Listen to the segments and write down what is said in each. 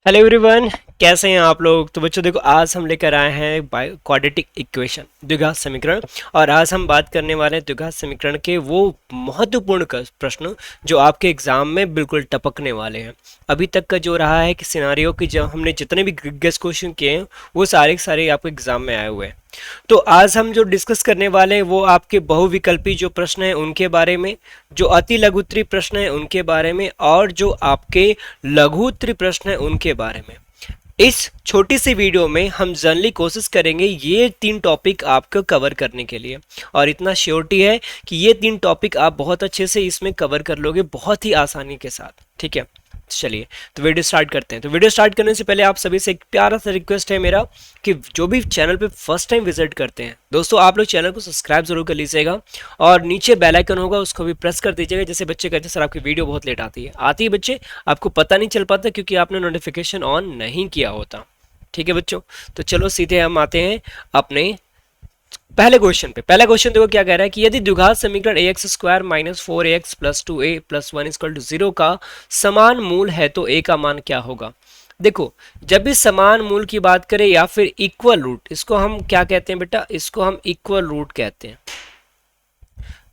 Hello everyone, कैसे हैं आप लोग। तो बच्चों देखो, आज हम लेकर आए हैं क्वाड्रेटिक इक्वेशन, द्विघात समीकरण। और आज हम बात करने वाले हैं द्विघात समीकरण के वो महत्वपूर्ण प्रश्न जो आपके एग्जाम में बिल्कुल टपकने वाले हैं। अभी तक का जो रहा है कि सिनारियो की जब हमने जितने भी गेस क्वेश्चन किए हैं वो सारे के सारे आपके एग्जाम में आए हुए हैं। तो आज हम जो डिस्कस करने वाले हैं वो आपके बहुविकल्पी जो प्रश्न हैं उनके बारे में, जो अति लघु उत्तरीय प्रश्न हैं उनके बारे में, और जो आपके लघु उत्तरीय प्रश्न हैं उनके बारे में। इस छोटी सी वीडियो में हम जनरली कोशिश करेंगे ये तीन टॉपिक आपको कवर करने के लिए, और इतना श्योरिटी है कि ये तीन टॉपिक आप बहुत अच्छे से इसमें कवर कर लोगे बहुत ही आसानी के साथ। ठीक है, चलिए तो वीडियो स्टार्ट करते हैं। तो वीडियो स्टार्ट करने से पहले आप सभी से एक प्यारा सा रिक्वेस्ट है मेरा कि जो भी चैनल पे फर्स्ट टाइम विजिट करते हैं दोस्तों, आप लोग चैनल को सब्सक्राइब जरूर कर लीजिएगा, और नीचे बेल आइकन होगा उसको भी प्रेस कर दीजिएगा। जैसे बच्चे कहते हैं सर आपकी वीडियो बहुत लेट आती है बच्चे, आपको पता नहीं चल पाता क्योंकि आपने नोटिफिकेशन ऑन नहीं किया होता। ठीक है बच्चों, तो चलो सीधे हम आते हैं अपने पहले क्वेश्चन पे। पहला क्वेश्चन देखो क्या कह रहा है कि यदि द्विघात समीकरण ax square minus 4ax plus 2a प्लस 1 इक्वल टू 0 का समान मूल है तो a का मान क्या होगा। देखो, जब भी समान मूल की बात करें या फिर इक्वल रूट, इसको हम क्या कहते हैं बेटा, इसको हम इक्वल रूट कहते हैं।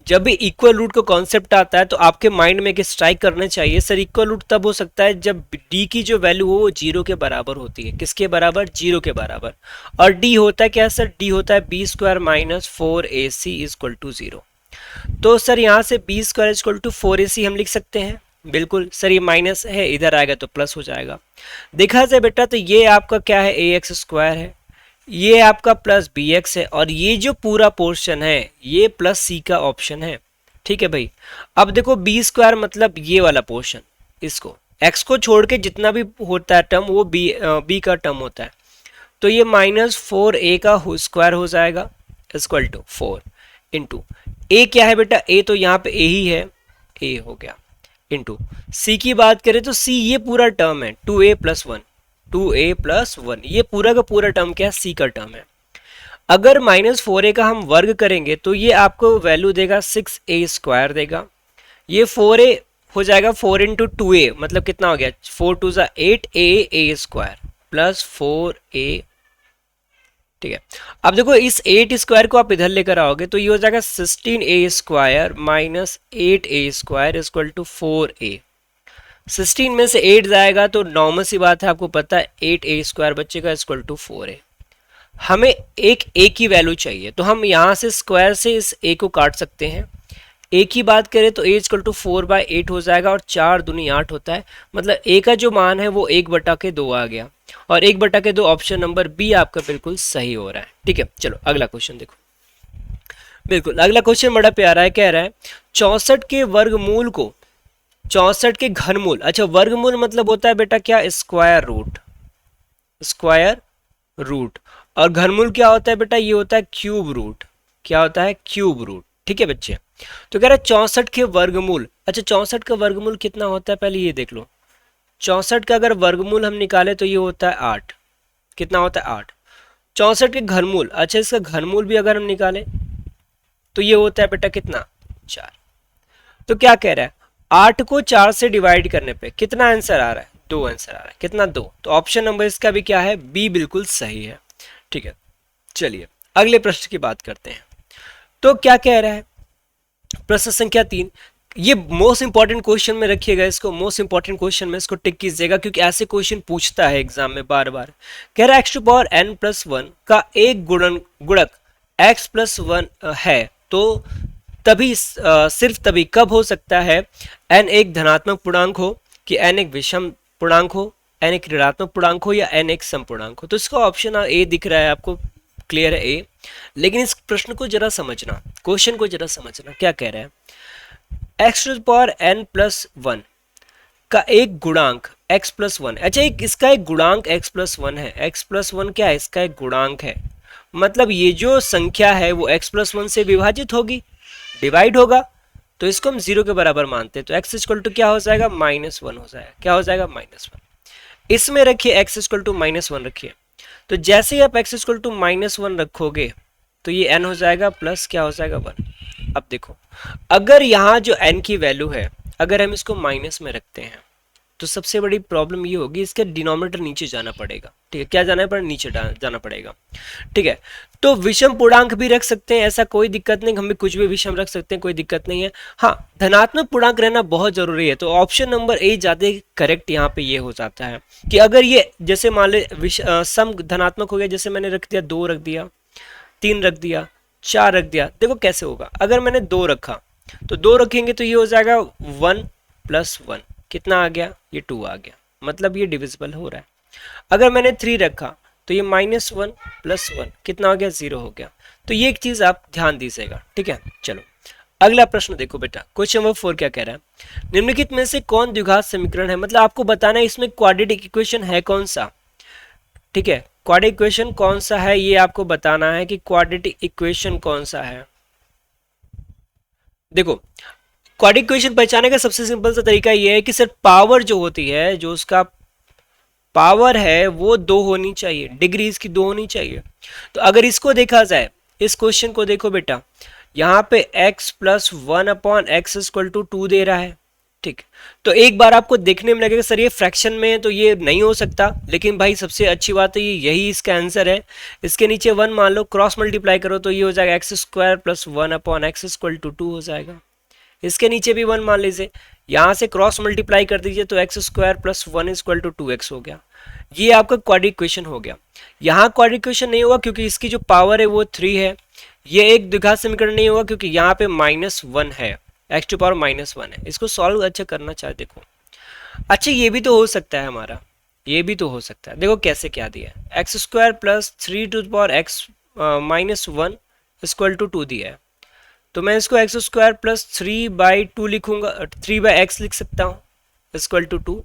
जब भी इक्वल रूट का कॉन्सेप्ट आता है तो आपके माइंड में एक स्ट्राइक करना चाहिए, सर इक्वल रूट तब हो सकता है जब d की जो वैल्यू हो वो 0 के बराबर होती है। किसके बराबर? 0 के बराबर। और d होता है क्या सर? d होता है B square minus 4ac equal to 0। तो सर यहाँ से B square equal to 4ac हम लिख सकते हैं। बिल्कुल सर, ये माइनस है, इधर आएगा तो प्लस हो जाएगा। देखा जाए बेटा तो ये आपका क्या है, ax स्क्वायर है, ये आपका प्लस बी एक्स है, और ये जो पूरा पोर्शन है ये प्लस सी का ऑप्शन है। ठीक है भाई, अब देखो बी स्क्वायर मतलब ये वाला पोर्शन, इसको एक्स को छोड़ के जितना भी होता है टर्म वो बी का टर्म होता है। तो ये माइनस 4a का स्क्वायर हो जाएगा इक्वल टू 4 इंटू ए। क्या है बेटा? ए तो यहाँ पे ए ही है, ए हो गया, इंटू सी की बात करें तो सी ये पूरा टर्म है 2a प्लस 1, 2a प्लस 1, ये पूरा का पूरा टर्म क्या है? सी का टर्म है। अगर माइनस 4a का हम वर्ग करेंगे तो ये आपको वैल्यू देगा 6a स्क्वायर देगा। ये 4a हो जाएगा 4 इंटू 2a, मतलब कितना हो गया? 4 टू ज़ा 8a स्क्वायर प्लस 4a। ठीक है, अब देखो इस 8 स्क्वायर को आप इधर लेकर आओगे तो ये हो जाएगा 16a square minus 8a square equal to 4a। 16 में से 8 जाएगा तो नॉर्मल सी बात है, आपको पता है 8a स्क्वायर बच्चे का इक्वल टू 4a। हमें एक a की वैल्यू चाहिए तो हम यहाँ से स्क्वायर से इस a को काट सकते हैं। a की बात करें तो a इक्वल टू 4/8 हो जाएगा, और 4 दूनी 8 होता है, मतलब a का जो मान है वो 1/2 आ गया, और 1/2 ऑप्शन नंबर बी आपका बिल्कुल सही हो रहा है। ठीक है, चलो अगला क्वेश्चन देखो। बिल्कुल अगला क्वेश्चन बड़ा प्यारा है, कह रहा है 64 के वर्गमूल को 64 के घनमूल, अच्छा वर्गमूल मतलब होता है बेटा क्या? Square root, square root. और घनमूल क्या होता है बेटा? ये होता है क्यूब रूट। क्या होता है? Cube root. ठीक है बच्चे, तो कह रहा है 64 के वर्गमूल। अच्छा 64 का वर्गमूल कितना होता है पहले ये देख लो। 64 का अगर वर्गमूल हम निकाले तो ये होता है 8। कितना होता है? 8। 64 के घनमूल, अच्छा इसका घनमूल भी अगर हम निकालें तो ये होता है बेटा कितना? 4। तो क्या कह रहा है? 8 को 4 से डिवाइड करने पे कितना आंसर आ रहा है? 2 आंसर आ रहा है। कितना? 2। तो ऑप्शन नंबर इसका भी क्या है? बी बिल्कुल सही है। ठीक है, चलिए अगले प्रश्न की बात करते हैं। तो क्या कह रहा है? प्रश्न संख्या 3, ये मोस्ट इंपॉर्टेंट क्वेश्चन में रखिएगा इसको, मोस्ट इंपॉर्टेंट क्वेश्चन में इसको टिक कीजिएगा क्योंकि ऐसे क्वेश्चन पूछता है एग्जाम में बार बार। कह रहा है x to power n plus 1 का एक गुणक x प्लस 1 है तो तभी सिर्फ तभी कब हो सकता है n एक धनात्मक पूर्णांक हो, कि n एक विषम पूर्णांक हो, n एक ऋणात्मक पूर्णांक हो, या n एक सम पूर्णांक हो। तो इसका ऑप्शन ए दिख रहा है आपको, क्लियर है ए। लेकिन इस प्रश्न को जरा समझना, क्वेश्चन को जरा समझना, क्या कह रहा है? x to power n plus 1 का एक गुणांक x प्लस 1, अच्छा इसका एक गुणांक x प्लस 1 है। x प्लस 1 क्या है? इसका एक गुणांक है, मतलब ये जो संख्या है वो x प्लस 1 से विभाजित होगी, डिवाइड होगा, तो इसको हम 0 के बराबर मानते हैं। तो x इक्वल टू क्या हो जाएगा? -1 हो जाएगा। क्या हो जाएगा? -1। इसमें रखिए x इक्वल टू -1 रखिए, तो जैसे ही आप x इक्वल टू -1 रखोगे तो ये n हो जाएगा प्लस क्या हो जाएगा? 1। अब देखो, अगर यहाँ जो n की वैल्यू है अगर हम इसको माइनस में रखते हैं तो सबसे बड़ी प्रॉब्लम ये होगी, इसके डिनोमिनेटर नीचे जाना पड़ेगा। ठीक है, क्या जाना पड़ेगा, नीचे जाना पड़ेगा। ठीक है, तो विषम पूर्णांक भी रख सकते हैं, ऐसा कोई दिक्कत नहीं, हम भी कुछ भी विषम रख सकते हैं, कोई दिक्कत नहीं है। हाँ, धनात्मक पूर्णांक रहना बहुत जरूरी है। तो ऑप्शन नंबर ए ज्यादा करेक्ट यहाँ पे ये हो जाता है कि अगर ये जैसे मान ले सम धनात्मक हो गया, जैसे मैंने रख दिया 2 रख दिया, 3 रख दिया, 4 रख दिया, देखो कैसे होगा। अगर मैंने 2 रखा तो 2 रखेंगे तो ये हो जाएगा 1 + 1, कितना आ गया, ये 2 आ गया, मतलब ये डिविजिबल हो रहा है। अगर मैंने 3 रखा तो ये -1 + 1 कितना हो गया, 0 हो गया। तो ये एक चीज आप ध्यान दीजिएगा। ठीक है, चलो अगला प्रश्न देखो बेटा, क्वेश्चन नंबर 4 क्या कह रहा है, निम्नलिखित में से कौन द्विघात समीकरण है, मतलब आपको बताना है इसमें क्वाड्रेटिक इक्वेशन है कौन सा। ठीक है, क्वाड्रेटिक इक्वेशन कौन सा है, ये आपको बताना है कि क्वाड्रेटिक इक्वेशन कौन सा है। देखो, क्वाड्रेटिक इक्वेशन पहचाने का सबसे सिंपल सा तरीका ये है कि सर पावर जो होती है, जो उसका पावर है वो 2 होनी चाहिए, डिग्री इसकी 2 होनी चाहिए। तो अगर इसको देखा जाए, इस क्वेश्चन को देखो बेटा, यहाँ पे x + 1/x = 2 दे रहा है। ठीक, तो एक बार आपको देखने में लगेगा सर ये फ्रैक्शन में है तो ये नहीं हो सकता, लेकिन भाई सबसे अच्छी बात है ये यही इसका आंसर है। इसके नीचे 1 मान लो, क्रॉस मल्टीप्लाई करो तो ये हो जाएगा x² + 1/x = 2 हो जाएगा। इसके नीचे भी 1 मान लीजिए, यहाँ से क्रॉस मल्टीप्लाई कर दीजिए तो x² + 1 = 2x हो गया। ये आपका क्वाड्रेटिक इक्वेशन हो गया। यहाँ क्वाड्रेटिक इक्वेशन नहीं होगा क्योंकि इसकी जो पावर है वो 3 है। ये एक द्विघात समीकरण नहीं होगा क्योंकि यहाँ पे -1 है, x⁻−1 है। इसको सॉल्व अच्छा करना चाहे देखो, अच्छा ये भी तो हो सकता है हमारा, ये भी तो हो सकता है। देखो कैसे क्या दिया है, x² + 3x−1 = 2 दिया है। तो मैं इसको x² + 3/2 लिखूंगा, 3/x लिख सकता हूँ = 2।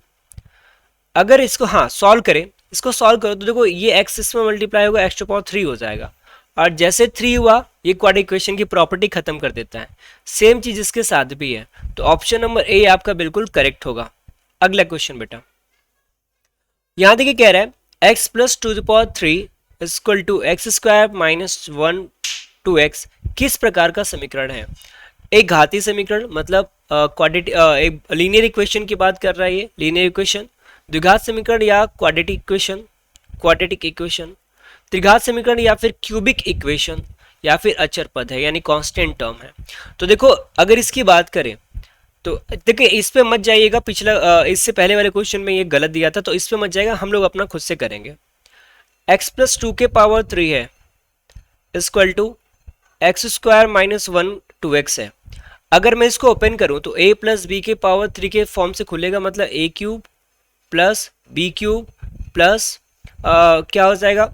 अगर इसको हाँ सॉल्व करें, इसको सॉल्व करो तो देखो ये x इसमें मल्टीप्लाई होगा, x⁻³ हो जाएगा, और जैसे 3 हुआ ये क्वाड्रेटिक इक्वेशन की प्रॉपर्टी खत्म कर देता है। सेम चीज इसके साथ भी है, तो ऑप्शन नंबर ए आपका बिल्कुल करेक्ट होगा। अगला क्वेश्चन बेटा, यहां देखिए कह रहा है x + 2⁻³ = x² - 1 2x किस प्रकार का समीकरण है। एक घातीय समीकरण, मतलब क्वाड्रेटिक एक लीनियर इक्वेशन की बात कर रहा है ये, लीनियर इक्वेशन, द्विघात समीकरण या क्वाड्रेटिक इक्वेशन, क्वाड्रेटिक इक्वेशन, त्रिघात समीकरण या फिर क्यूबिक इक्वेशन, या फिर अचर पद है यानी कांस्टेंट टर्म है। तो देखो अगर इसकी बात करें तो देखिए इस पे मत जाइएगा, पिछला इससे पहले वाले क्वेश्चन में ये गलत दिया था तो इस पे मत जाएगा, हम लोग अपना खुद से करेंगे। x + 2⁻³ है = x² - 1 2x है। अगर मैं इसको ओपन करूं तो a + b⁻³ के फॉर्म से खुलेगा, मतलब a³ + b³ प्लस क्या हो जाएगा,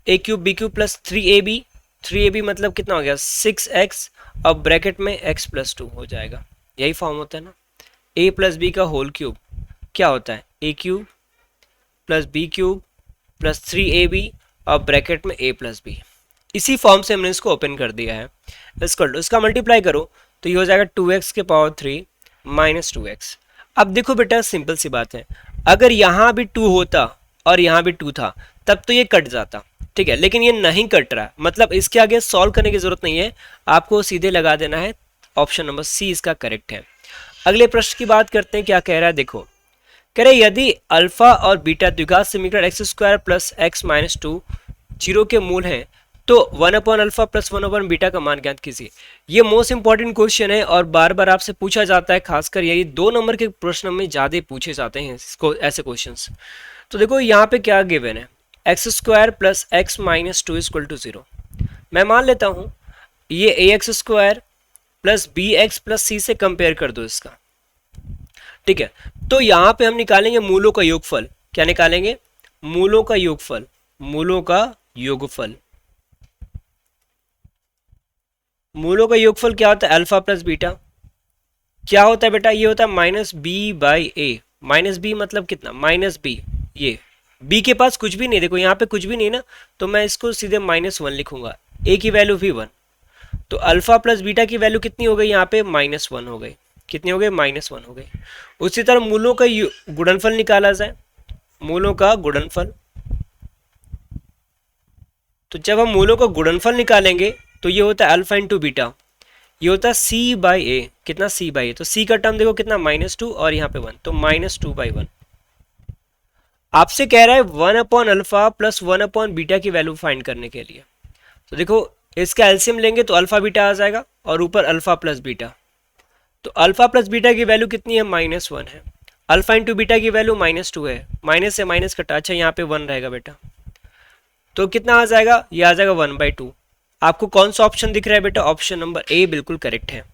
a³ b³ + 3ab, 3ab मतलब कितना हो गया 6x, अब ब्रैकेट में x + 2 हो जाएगा। यही फॉर्म होता है ना, a + b का होल क्यूब क्या होता है a³ + b³ + 3ab और ब्रैकेट में a + b। इसी फॉर्म से हमने इसको ओपन कर दिया है। इसका मल्टीप्लाई करो तो ये हो जाएगा 2x⁻³ - 2x। अब देखो बेटा सिंपल सी बात है, अगर यहाँ भी 2 होता और यहाँ भी 2 था तब तो ये कट जाता, ठीक है, लेकिन ये नहीं कट रहा, मतलब इसके आगे सॉल्व करने की जरूरत नहीं है, आपको सीधे लगा देना है। ऑप्शन नंबर सी इसका करेक्ट है। अगले प्रश्न की बात करते हैं, क्या कह रहा है देखो, कह रहे यदि अल्फा और बीटा द्विघात समीकरण x² + x - 2 0 के मूल हैं तो 1/α + 1/बीटा का मान ज्ञात कीजिए। ये मोस्ट इंपॉर्टेंट क्वेश्चन है और बार बार आपसे पूछा जाता है, खासकर यही 2 नंबर के प्रश्न में ज्यादा पूछे जाते हैं इसको ऐसे क्वेश्चंस। तो देखो यहाँ पे क्या गिवन है, x² + x - 2 = 0। मैं मान लेता हूँ ये ax² + bx + c से कंपेयर कर दो इसका, ठीक है। तो यहाँ पे हम निकालेंगे मूलों का योगफल, क्या निकालेंगे, मूलों का योगफल, मूलों का योगफल। मूलों का योगफल क्या होता है, अल्फा + बीटा, क्या होता है बेटा, ये होता है -b/a, -b मतलब कितना, -b, ये b के पास कुछ भी नहीं, देखो यहाँ पे कुछ भी नहीं ना, तो मैं इसको सीधे -1 लिखूंगा, a की वैल्यू भी 1, तो अल्फा + बीटा की वैल्यू कितनी हो गई यहाँ पे -1 हो गई, कितनी हो गई -1 हो गई। उसी तरह मूलों का गुणनफल निकाला जाए, मूलों का गुणनफल, तो जब हम मूलों का गुणनफल निकालेंगे तो ये होता है अल्फा × बीटा, ये होता है c/a, कितना c/a, तो c का टर्म देखो कितना -2 और यहाँ पे 1, तो -2/1, आपसे कह रहा है 1/अल्फा प्लस 1/बीटा की वैल्यू फाइंड करने के लिए। तो देखो इसका एलसीएम लेंगे तो अल्फा बीटा आ जाएगा और ऊपर अल्फा प्लस बीटा। तो अल्फा प्लस बीटा की वैल्यू कितनी है, -1 है। अल्फा इंटू बीटा की वैल्यू -2 है, माइनस से माइनस कटा, अच्छा यहाँ पे 1 रहेगा बेटा। तो कितना आ जाएगा, ये आ जाएगा 1/2। आपको कौन सा ऑप्शन दिख रहा है बेटा, ऑप्शन नंबर ए बिल्कुल करेक्ट है।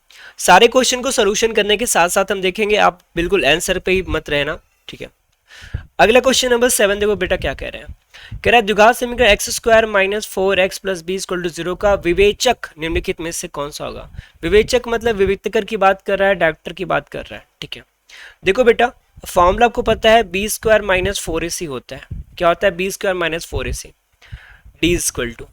सारे क्वेश्चन को सोल्यूशन करने के साथ साथ हम देखेंगे, आप बिल्कुल आंसर पे ही मत रहना, ठीक है। अगला क्वेश्चन नंबर 7 देखो बेटा क्या कह रहे हैं। कह रहा है द्विघात समीकरण x² minus 4x plus B equal to 0 का विवेचक निम्नलिखित में से कौन सा होगा। विवेचक मतलब विविक्तकर की बात कर रहा है, डायरेक्टर की बात कर रहा है, ठीक है। देखो बेटा फॉर्मूला आपको पता है b² माइनस 4ac होता है। क्या होता है, b² minus 4ac d equal to,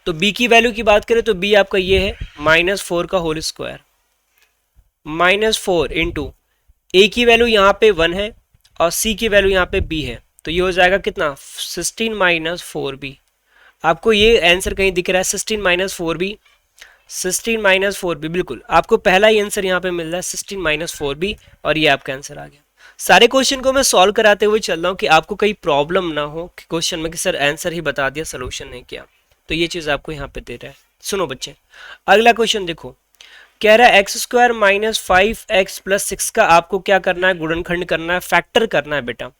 तो b की वैल्यू की बात करें तो b आपका ये है -4 का होल स्क्वायर, -4 इंटू a की वैल्यू यहाँ पे 1 है और c की वैल्यू यहाँ पे b है, तो ये हो जाएगा कितना 16 माइनस 4b। आपको ये आंसर कहीं दिख रहा है 16 माइनस 4b, 16 माइनस 4b, बिल्कुल आपको पहला ही आंसर यहाँ पे मिल रहा है 16 माइनस 4b और ये आपका आंसर आ गया। सारे क्वेश्चन को मैं सॉल्व कराते हुए चल रहा हूँ कि आपको कहीं प्रॉब्लम ना हो कि क्वेश्चन में कि सर आंसर ही बता दिया सोल्यूशन नहीं किया, तो ये चीज़ आपको यहाँ पे दे रहा है। सुनो बच्चे अगला क्वेश्चन देखो, कह रहा है x² माइनस 5x प्लस 6 का आपको क्या करना है, गुणनखंड करना है, फैक्टर करना है बेटा।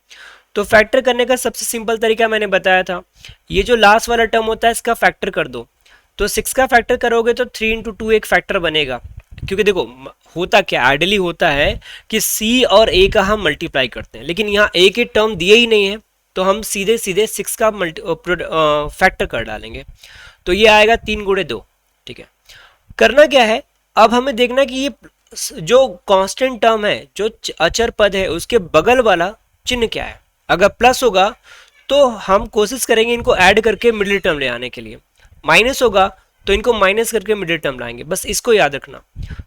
तो फैक्टर करने का सबसे सिंपल तरीका मैंने बताया था, ये जो लास्ट वाला टर्म होता है इसका फैक्टर कर दो। तो 6 का फैक्टर करोगे तो 3 इंटू 2 एक फैक्टर बनेगा, क्योंकि देखो होता क्या आइडियली होता है कि c और a का हम मल्टीप्लाई करते हैं, लेकिन यहाँ a के टर्म दिए ही नहीं है तो हम सीधे सीधे 6 का फैक्टर कर डालेंगे। तो ये आएगा 3 गुणे 2, ठीक है। करना क्या है, अब हमें देखना कि ये जो कांस्टेंट टर्म है, जो अचर पद है, उसके बगल वाला चिन्ह क्या है। अगर प्लस होगा तो हम कोशिश करेंगे इनको ऐड करके मिडिल टर्म ले आने के लिए, माइनस होगा तो इनको माइनस करके मिडिल टर्म लाएंगे, बस इसको याद रखना।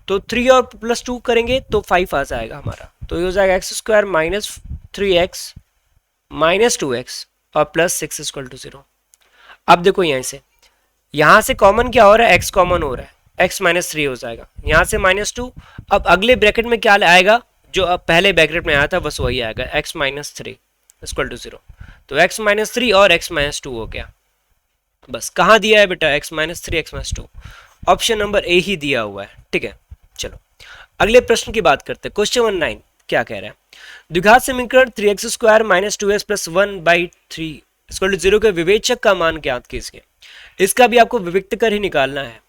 तो 3 और प्लस 2 करेंगे तो 5 आ जाएगा हमारा, तो ये हो जाएगा x² minus 3x minus 2x और प्लस 6 इक्वल टू 0। अब देखो यहाँ से कॉमन क्या हो रहा है, x कॉमन हो रहा है, x माइनस 3 हो जाएगा, यहाँ से -2। अब अगले ब्रैकेट में क्या आएगा, जो अब पहले ब्रैकेट में आया था बस वही आएगा, x माइनस 3 इक्वल टू 0। तो x माइनस 3 और x माइनस 2 हो गया। बस कहाँ दिया है बेटा, x minus 3 x minus 2, option number A ही दिया हुआ है, ठीक है। चलो अगले प्रश्न की बात करते हैं। क्वेश्चन नंबर 9 क्या कह रहा है, द्विघात समीकरण 3x² minus 2x plus 1/3 equal to 0 के विवेचक का मान ज्ञात कीजिए। इसका भी आपको विविक्त कर ही निकालना है।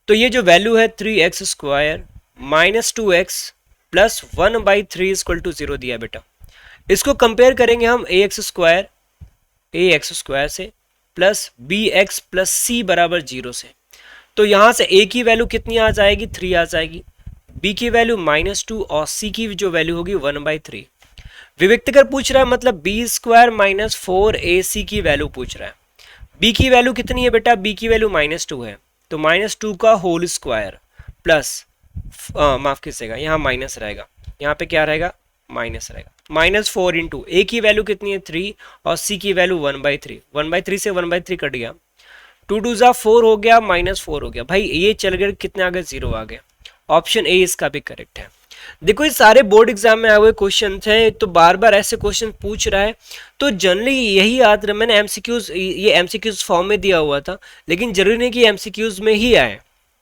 तो ये जो वैल्यू है 3x² minus 2x plus 1/3 equal to 0 दिया बेटा, इसको कंपेयर करेंगे हम ax² से प्लस bx प्लस c बराबर 0 से। तो यहाँ से a की वैल्यू कितनी आ जाएगी, 3 आ जाएगी, b की वैल्यू -2 और c की जो वैल्यू होगी 1/3। विविक्त कर पूछ रहा है मतलब b² माइनस 4ac की वैल्यू पूछ रहा है। b की वैल्यू कितनी है बेटा, b की वैल्यू -2 है, तो -2 का होल स्क्वायर प्लस माफ कीजिएगा यहाँ माइनस रहेगा, यहाँ पे क्या रहेगा माइनस रहेगा, -4 इंटू a की वैल्यू कितनी है 3 और c की वैल्यू 1/3, 1/3 से 1/3 कट गया, 2 2 जा 4 हो गया, -4 हो गया, भाई ये चल गए कितने आ गए 0 आ गया। ऑप्शन ए इसका भी करेक्ट है। देखो ये सारे बोर्ड एग्जाम में आए हुए क्वेश्चन थे, तो बार बार ऐसे क्वेश्चन पूछ रहा है, तो जनरली यही याद रहा, मैंने एमसीक्यूज ये एमसीक्यूज फॉर्म में दिया हुआ था, लेकिन जरूरी नहीं कि एमसीक्यूज में ही आए,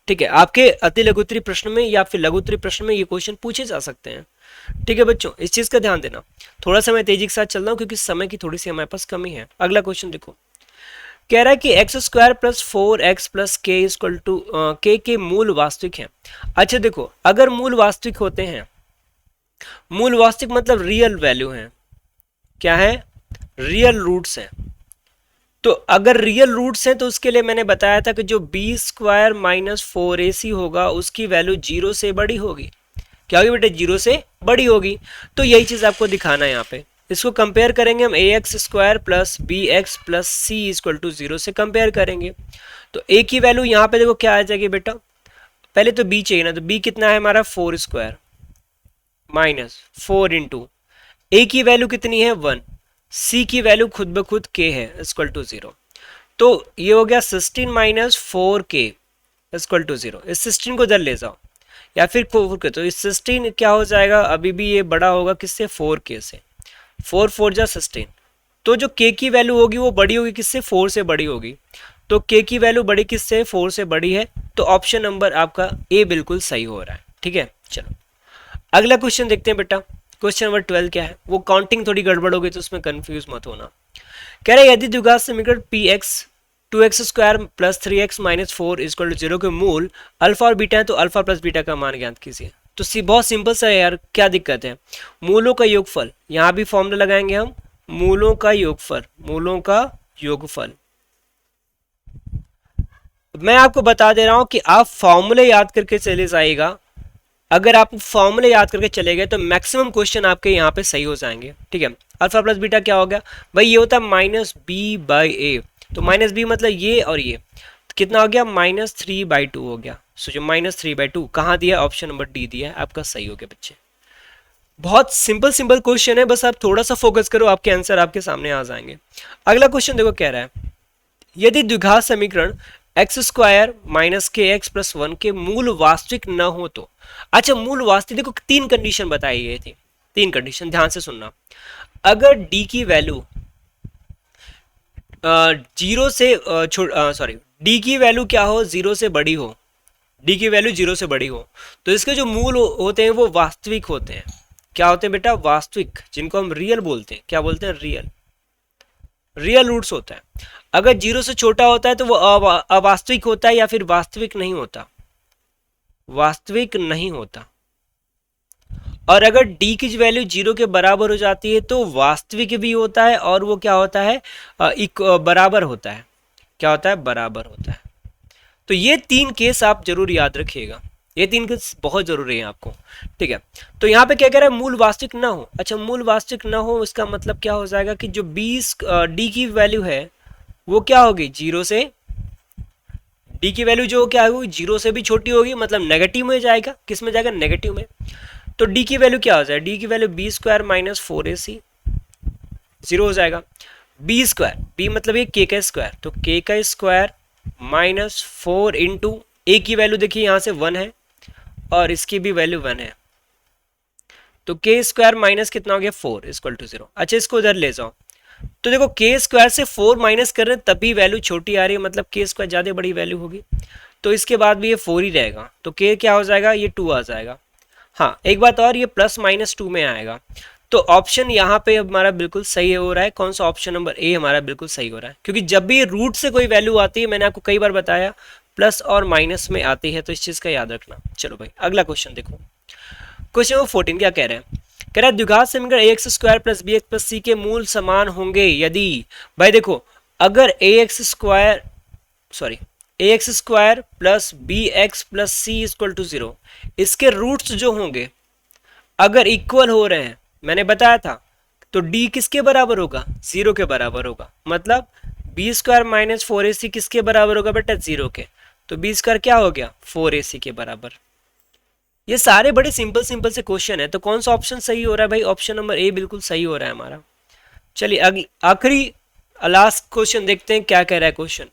ठीक है। आपके अति लघुत्तरी प्रश्न में या फिर लघुत्तरी प्रश्न में ये क्वेश्चन पूछे जा सकते हैं, ठीक है बच्चों, इस चीज का ध्यान देना। थोड़ा सा मैं तेजी के साथ चल रहा हूँ क्योंकि समय की थोड़ी सी हमारे पास कमी है। अगला क्वेश्चन देखो, कह रहा है कि x² plus 4x plus k equal to k के मूल वास्तविक हैं। अच्छा देखो, अगर मूल वास्तविक होते हैं, मूल वास्तविक मतलब रियल वैल्यू है, क्या है रियल रूट्स हैं, तो अगर रियल रूट्स हैं तो उसके लिए मैंने बताया था कि जो b² माइनस 4ac होगा उसकी वैल्यू 0 से बड़ी होगी। क्या होगी बेटे, 0 से बड़ी होगी। तो यही चीज आपको दिखाना है यहाँ पे। इसको कंपेयर करेंगे हम ax² plus bx plus c equal to 0 से कंपेयर करेंगे। तो a की वैल्यू यहाँ पे देखो क्या आ जाएगी बेटा, पहले तो b चाहिए ना, तो b कितना है हमारा 4² माइनस 4 इंटू a की वैल्यू कितनी है 1, c की वैल्यू खुद ब खुद k है इक्वल टू 0। तो ये हो गया 16 माइनस 4k इक्वल टू 0। इस 16 को इधर ले जाओ या फिर 4 के, तो इस 16 क्या हो जाएगा, अभी भी ये बड़ा होगा किससे 4k से, 4 4 जा 16, तो जो k की वैल्यू होगी वो बड़ी होगी किससे, 4 से बड़ी होगी। तो k की वैल्यू बड़ी किससे, 4 से बड़ी है, तो ऑप्शन नंबर आपका ए बिल्कुल सही हो रहा है। ठीक है, चलो अगला क्वेश्चन देखते हैं बेटा। क्वेश्चन नंबर 12 क्या है, वो काउंटिंग थोड़ी गड़बड़ हो गई तो उसमें कंफ्यूज मत होना। कह रहे यदि द्विघात समीकरण P x 2x² plus 3x minus 4 equal to 0 के मूल अल्फा और बीटा है तो अल्फा प्लस बीटा का मान ज्ञात कीजिए। तो बहुत सिंपल सा है यार, क्या दिक्कत है, मूलों का योगफल, यहाँ भी फॉर्मूला लगाएंगे हम, मूलों का योगफल, मूलों का योगफल। मैं आपको बता दे रहा हूं कि आप फॉर्मूले याद करके चले जाइएगा, अगर आप फॉर्मूले याद करके चले गए तो मैक्सिमम क्वेश्चन आपके यहाँ पे सही हो जाएंगे। ठीक है, अल्फा प्लस बीटा क्या हो गया भाई, ये होता है माइनस बी बाई ए, तो माइनस बी मतलब ये और ये, तो कितना हो गया, -3/2 हो गया। सोचो -3/2 कहाँ दिया, ऑप्शन नंबर डी दिया है आपका, सही हो गया बच्चे। बहुत सिंपल सिंपल क्वेश्चन है, बस आप थोड़ा सा फोकस करो, आपके आंसर आपके सामने आ जाएंगे। अगला क्वेश्चन देखो क्या रहा है, यदि द्विघात समीकरण x² माइनस के एक्स प्लस 1 के मूल वास्तविक न हो तो, अच्छा मूल वास्तविक, देखो 3 कंडीशन बताई गई थी, 3 कंडीशन ध्यान से सुनना। अगर d की वैल्यू 0 से सॉरी d की वैल्यू क्या हो, 0 से बड़ी हो, d की वैल्यू 0 से बड़ी हो, तो इसके जो मूल होते हैं वो वास्तविक होते हैं। क्या होते हैं बेटा, वास्तविक, जिनको हम रियल बोलते हैं, क्या बोलते हैं, रियल, रियल रूट्स होता है। अगर 0 से छोटा होता है तो वो अवास्तविक होता है या फिर वास्तविक नहीं होता, वास्तविक नहीं होता। और अगर d की वैल्यू 0 के बराबर हो जाती है तो वास्तविक भी होता है, और वो क्या होता है, बराबर होता है, क्या होता है, बराबर होता है। तो ये 3 केस आप जरूर याद रखिएगा, ये 3 केस बहुत जरूरी है आपको। ठीक है, तो यहाँ पे क्या कह रहा है, मूल वास्तविक ना हो। अच्छा मूल वास्तविक ना हो इसका मतलब क्या हो जाएगा कि जो 20 d की वैल्यू है वो क्या होगी, 0 से, d की वैल्यू जो क्या होगी 0 से भी छोटी होगी, मतलब नेगेटिव में जाएगा, किस में जाएगा, नेगेटिव में। तो d की वैल्यू क्या हो जाएगा, d की वैल्यू b² माइनस 4ac 0 हो जाएगा। b² b मतलब ये k का स्क्वायर, तो k का स्क्वायर माइनस 4 इंटू a की वैल्यू देखिए यहाँ से 1 है और इसकी भी वैल्यू 1 है, तो k² माइनस कितना हो गया 4 इक्वल टू 0। अच्छा इसको उधर ले जाओ, तो देखो k² से 4 माइनस कर रहे हैं तभी वैल्यू छोटी आ रही है, मतलब k² ज्यादा बड़ी वैल्यू होगी, तो इसके बाद भी ये 4 ही रहेगा, तो k क्या हो जाएगा, ये 2 आ जाएगा। हाँ एक बात और, ये +-2 में आएगा, तो ऑप्शन यहाँ पे हमारा बिल्कुल सही हो रहा है, कौन सा, ऑप्शन नंबर ए हमारा बिल्कुल सही हो रहा है, क्योंकि जब भी रूट से कोई वैल्यू आती है, मैंने आपको कई बार बताया प्लस और माइनस में आती है, तो इस चीज का याद रखना। चलो भाई अगला क्वेश्चन देखो, क्वेश्चन नंबर 14 क्या कह रहे हैं, कह रहा है द्विघात समीकरण ax² plus bx plus c के मूल समान होंगे यदि, भाई देखो अगर ax² plus bx plus c equal to 0, इसके रूट्स जो होंगे अगर इक्वल हो रहे हैं, मैंने बताया था, तो d किसके बराबर होगा, 0 के बराबर होगा, मतलब b² माइनस 4ac किसके बराबर होगा बेटा, 0 के, तो b² क्या हो गया, 4ac के बराबर। ये सारे बड़े सिंपल सिंपल से क्वेश्चन है, तो कौन सा ऑप्शन सही हो रहा है भाई, ऑप्शन नंबर ए बिल्कुल सही हो रहा है हमारा। चलिए अगली आखिरी लास्ट क्वेश्चन देखते हैं क्या कह रहा है क्वेश्चन,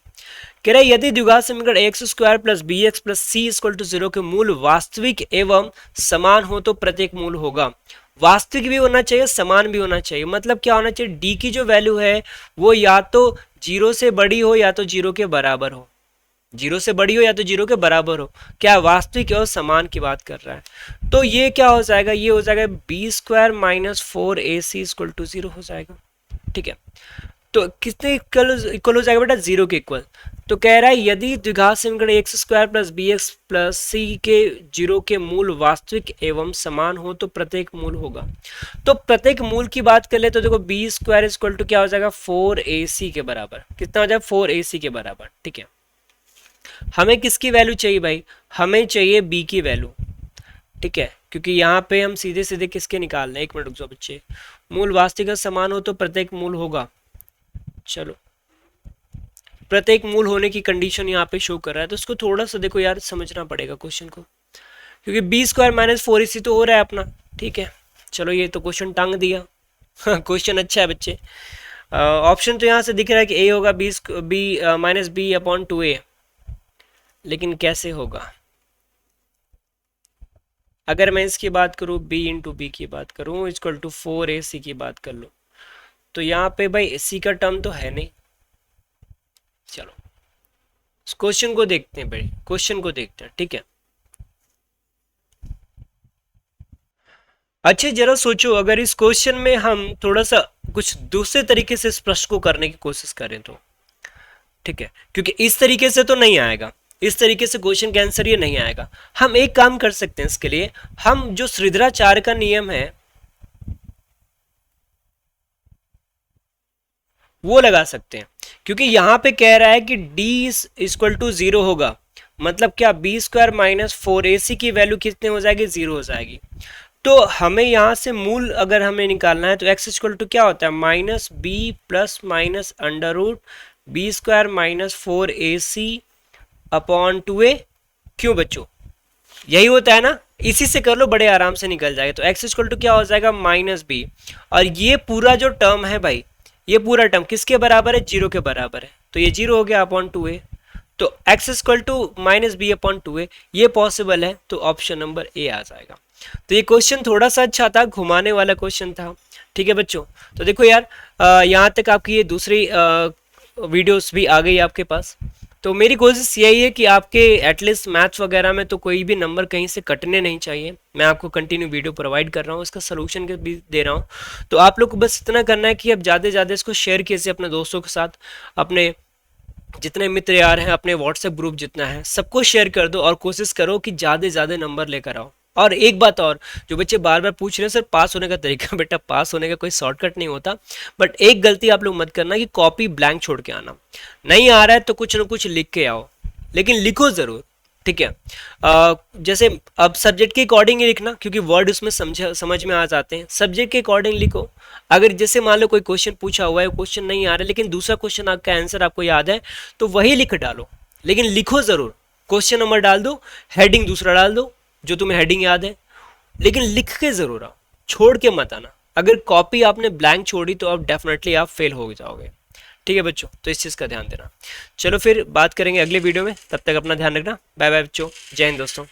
कह रहा है यदि द्विघात समीकरण ax² plus bx plus c equal to 0 के मूल वास्तविक एवं समान हो तो प्रत्येक मूल होगा। वास्तविक भी होना चाहिए, समान भी होना चाहिए, मतलब क्या होना चाहिए, d की जो वैल्यू है वो या तो 0 से बड़ी हो या तो 0 के बराबर हो, 0 से बड़ी हो या तो 0 के बराबर हो, क्या वास्तविक और समान की बात कर रहा है। तो ये क्या हो जाएगा, ये हो जाएगा b² minus 4ac equal to 0 हो जाएगा। ठीक है, तो कितने इक्वल हो जाएगा बेटा, 0 के इक्वल। तो कह रहा है यदि द्विघात समीकरण x² plus bx plus c के 0 के मूल वास्तविक एवं समान हो तो प्रत्येक मूल होगा। तो प्रत्येक मूल की बात कर ले तो देखो b² इक्वल टू क्या हो जाएगा, 4ac के बराबर, कितना हो जाएगा, 4ac के बराबर। ठीक है, हमें किसकी वैल्यू चाहिए भाई, हमें चाहिए b की वैल्यू। ठीक है, क्योंकि यहाँ पे हम सीधे सीधे किसके निकाल रहे हैं, एक मिनट रुक जाओ बच्चे, मूल वास्तविक समान हो तो प्रत्येक मूल होगा। चलो प्रत्येक मूल होने की कंडीशन यहाँ पे शो कर रहा है, तो उसको थोड़ा सा देखो यार समझना पड़ेगा क्वेश्चन को, क्योंकि b² माइनस 4ac तो हो रहा है अपना। ठीक है, चलो ये तो क्वेश्चन टांग दिया, क्वेश्चन अच्छा है बच्चे। ऑप्शन तो यहाँ से दिख रहा है कि a होगा b minus b upon 2a, लेकिन कैसे होगा, अगर मैं इसकी बात करूं b इंटू बी की बात करूं इक्वल टू 4ac की बात कर लो, तो यहाँ पे भाई सी का टर्म तो है नहीं। चलो इस क्वेश्चन को देखते हैं भाई, क्वेश्चन को देखते हैं, ठीक है। अच्छा जरा सोचो, अगर इस क्वेश्चन में हम थोड़ा सा कुछ दूसरे तरीके से इस प्रश्न को करने की कोशिश करें तो, ठीक है, क्योंकि इस तरीके से तो नहीं आएगा, इस तरीके से क्वेश्चन का आंसर ये नहीं आएगा। हम एक काम कर सकते हैं इसके लिए, हम जो श्रीधराचार्य का नियम है वो लगा सकते हैं, क्योंकि यहां पे कह रहा है कि d इक्वल टू 0 होगा, मतलब क्या बी स्क्वायर माइनस 4ac की वैल्यू कितने हो जाएगी, 0 हो जाएगी। तो हमें यहां से मूल अगर हमें निकालना है तो x इक्वल टू क्या होता है, minus B plus minus under root B square minus 4ac upon 2a। क्यों बच्चों, यही होता है ना, इसी से कर लो, बड़े आराम से निकल जाएगा। तो x इक्वल टू क्या हो जाएगा, माइनस बी, और ये पूरा जो टर्म है भाई, ये पूरा टर्म किसके बराबर है, 0 के बराबर है, तो ये 0 हो गया अपॉन 2a। तो x equal to minus B upon 2a ये पॉसिबल है, तो ऑप्शन नंबर ए आ जाएगा। तो ये क्वेश्चन थोड़ा सा अच्छा था, घुमाने वाला क्वेश्चन था, ठीक है बच्चों। तो देखो यार, यहाँ तक आपकी ये दूसरी वीडियोस भी आ गई आपके पास। तो मेरी कोशिश यही है कि आपके एटलीस्ट मैथ्स वगैरह में तो कोई भी नंबर कहीं से कटने नहीं चाहिए। मैं आपको कंटिन्यू वीडियो प्रोवाइड कर रहा हूँ, इसका सोल्यूशन के भी दे रहा हूँ। तो आप लोग को बस इतना करना है कि अब ज़्यादा से ज़्यादा इसको शेयर कीजिए अपने दोस्तों के साथ, अपने जितने मित्र यार हैं, अपने व्हाट्सएप ग्रुप जितना है सबको शेयर कर दो, और कोशिश करो कि ज़्यादा से ज़्यादा नंबर लेकर आओ। और एक बात और, जो बच्चे बार बार पूछ रहे हैं सर पास होने का तरीका, बेटा पास होने का कोई शॉर्टकट नहीं होता, बट एक गलती आप लोग मत करना कि कॉपी ब्लैंक छोड़ के आना। नहीं आ रहा है तो कुछ ना कुछ लिख के आओ, लेकिन लिखो ज़रूर, ठीक है। जैसे अब सब्जेक्ट के अकॉर्डिंग ही लिखना, क्योंकि वर्ड उसमें समझ में आ जाते हैं, सब्जेक्ट के अकॉर्डिंग लिखो। अगर जैसे मान लो कोई क्वेश्चन पूछा हुआ है, क्वेश्चन नहीं आ रहा है, लेकिन दूसरा क्वेश्चन आपका आंसर आपको याद है, तो वही लिख डालो, लेकिन लिखो ज़रूर। क्वेश्चन नंबर डाल दो, हेडिंग दूसरा डाल दो जो तुम्हें हेडिंग याद है, लेकिन लिख के ज़रूर आओ, छोड़ के मत आना। अगर कॉपी आपने ब्लैंक छोड़ी तो अब डेफिनेटली आप फेल हो जाओगे, ठीक है बच्चों। तो इस चीज़ का ध्यान देना। चलो फिर बात करेंगे अगले वीडियो में, तब तक अपना ध्यान रखना। बाय बाय बच्चों, जय हिंद दोस्तों।